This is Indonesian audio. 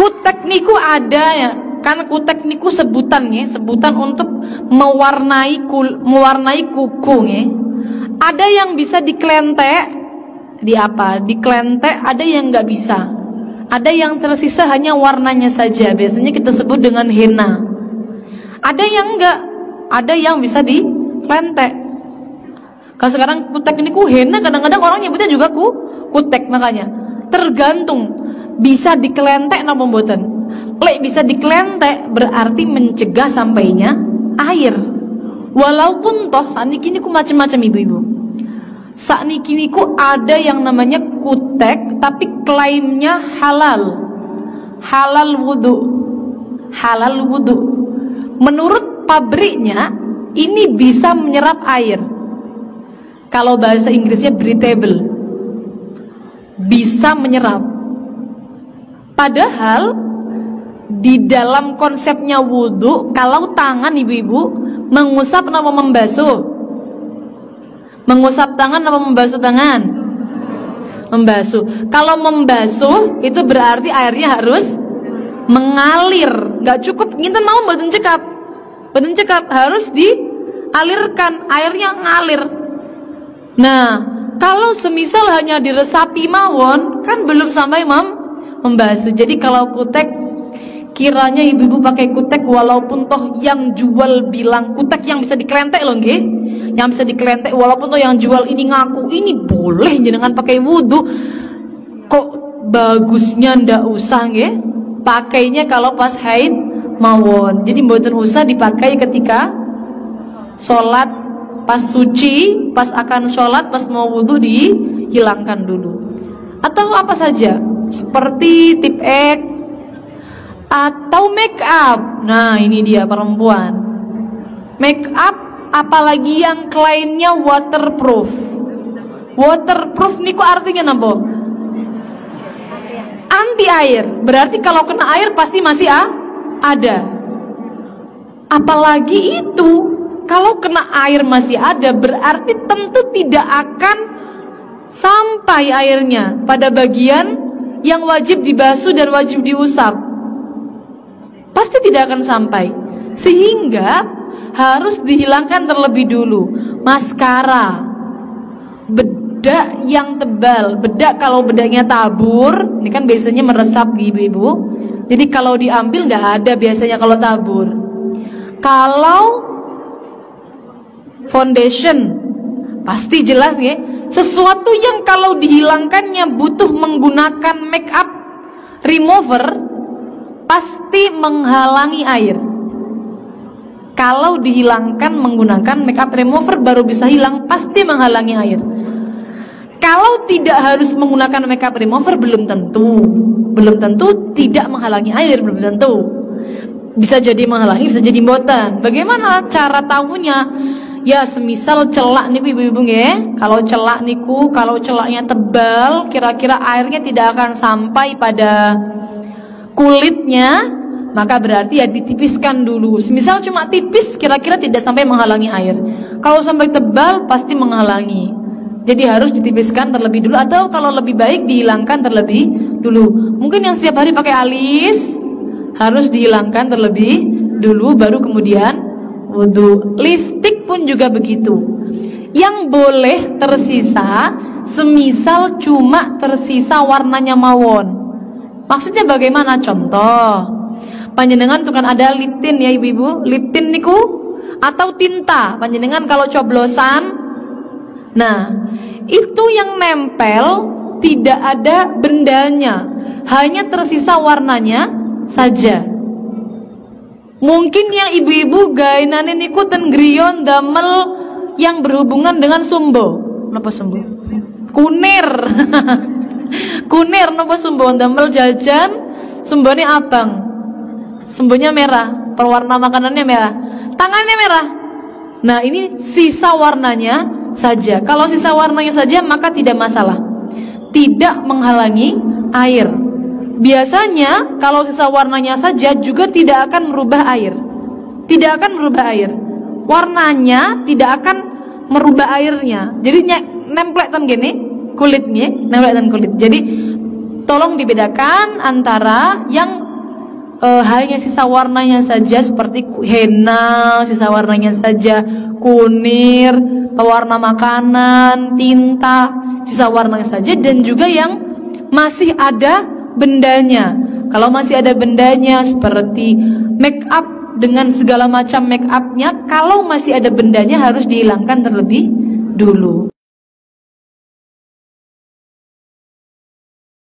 Kutek niku ada ya, kan kutek niku sebutannya, sebutan untuk mewarnai kuku ya. Ada yang bisa diklentek, di apa? Diklentek, ada yang nggak bisa. Ada yang tersisa hanya warnanya saja, biasanya kita sebut dengan henna. Ada yang enggak, ada yang bisa diklentek. Kalau sekarang kutek niku henna, kadang-kadang orang nyebutnya juga kutek, makanya tergantung bisa diklentek napa mboten. Lek bisa diklentek berarti mencegah sampainya air. Walaupun toh sakniki niku macam-macam ibu-ibu. Sakniki niku ada yang namanya kutek tapi klaimnya halal. Halal wudu. Halal wudu. Menurut pabriknya ini bisa menyerap air. Kalau bahasa Inggrisnya breathable. Bisa menyerap. Padahal di dalam konsepnya wudu, kalau tangan ibu-ibu mengusap atau membasuh? Mengusap tangan atau membasuh tangan? Membasuh. Kalau membasuh itu berarti airnya harus mengalir. Gak cukup kita mau badan cekap, harus dialirkan, airnya ngalir. Nah, kalau semisal hanya diresapi mawon, kan belum sampai membasuh. Jadi kalau kutek, kiranya ibu-ibu pakai kutek, walaupun toh yang jual bilang kutek yang bisa diklentek loh nggih, yang bisa diklentek, walaupun toh yang jual ini ngaku ini boleh jenengan pakai wudu, kok bagusnya ndak usah nggih, pakainya kalau pas haid mawon. Jadi mboten usah dipakai ketika sholat, pas suci, pas akan sholat, pas mau wudu dihilangkan dulu. Atau apa saja, seperti tip X atau make up. Nah ini dia perempuan, make up apalagi yang klaimnya waterproof. Waterproof niku artinya napa? Anti air. Berarti kalau kena air pasti masih ada. Apalagi itu kalau kena air masih ada, berarti tentu tidak akan sampai airnya pada bagian yang wajib dibasuh dan wajib diusap. Pasti tidak akan sampai. Sehingga harus dihilangkan terlebih dulu. Maskara, bedak yang tebal, bedak kalau bedaknya tabur, ini kan biasanya meresap ibu-ibu. Jadi kalau diambil nggak ada biasanya kalau tabur. Kalau foundation pasti jelas ya, sesuatu yang kalau dihilangkannya butuh menggunakan make up remover, pasti menghalangi air. Kalau dihilangkan menggunakan make up remover baru bisa hilang, pasti menghalangi air. Kalau tidak harus menggunakan make up remover belum tentu tidak menghalangi air, belum tentu. Bisa jadi menghalangi, bisa jadi mboten. Bagaimana cara tahunya? Ya semisal celak niku ibu-ibu nggih. Kalau celak niku, kalau celaknya tebal, kira-kira airnya tidak akan sampai pada kulitnya, maka berarti ya ditipiskan dulu. Semisal cuma tipis, kira-kira tidak sampai menghalangi air. Kalau sampai tebal pasti menghalangi. Jadi harus ditipiskan terlebih dulu, atau kalau lebih baik dihilangkan terlebih dulu. Mungkin yang setiap hari pakai alis harus dihilangkan terlebih dulu baru kemudian wudu. Lipstik pun juga begitu. Yang boleh tersisa semisal cuma tersisa warnanya mawon. Maksudnya bagaimana? Contoh, panjenengan tuh kan ada lip tint ya ibu-ibu, lip tint niku atau tinta panjenengan kalau coblosan, nah itu yang nempel tidak ada bendanya, hanya tersisa warnanya saja. Mungkin yang ibu-ibu gainane niku ten griyon damel yang berhubungan dengan sumbo. Napa sumbo? Kunir. Kunir napa sumbo damel jajan, sumbone abang. Sumbonya merah, perwarna makanannya merah. Tangannya merah. Nah, ini sisa warnanya saja. Kalau sisa warnanya saja maka tidak masalah. Tidak menghalangi air. Biasanya kalau sisa warnanya saja juga tidak akan merubah air. Tidak akan merubah air. Warnanya tidak akan merubah airnya. Jadi nempletan gini kulitnya, nempletan kulit. Jadi tolong dibedakan antara yang hanya sisa warnanya saja seperti henna, sisa warnanya saja, kunir, pewarna makanan, tinta, sisa warnanya saja, dan juga yang masih ada bendanya. Kalau masih ada bendanya seperti make up dengan segala macam make upnya, kalau masih ada bendanya harus dihilangkan terlebih dulu.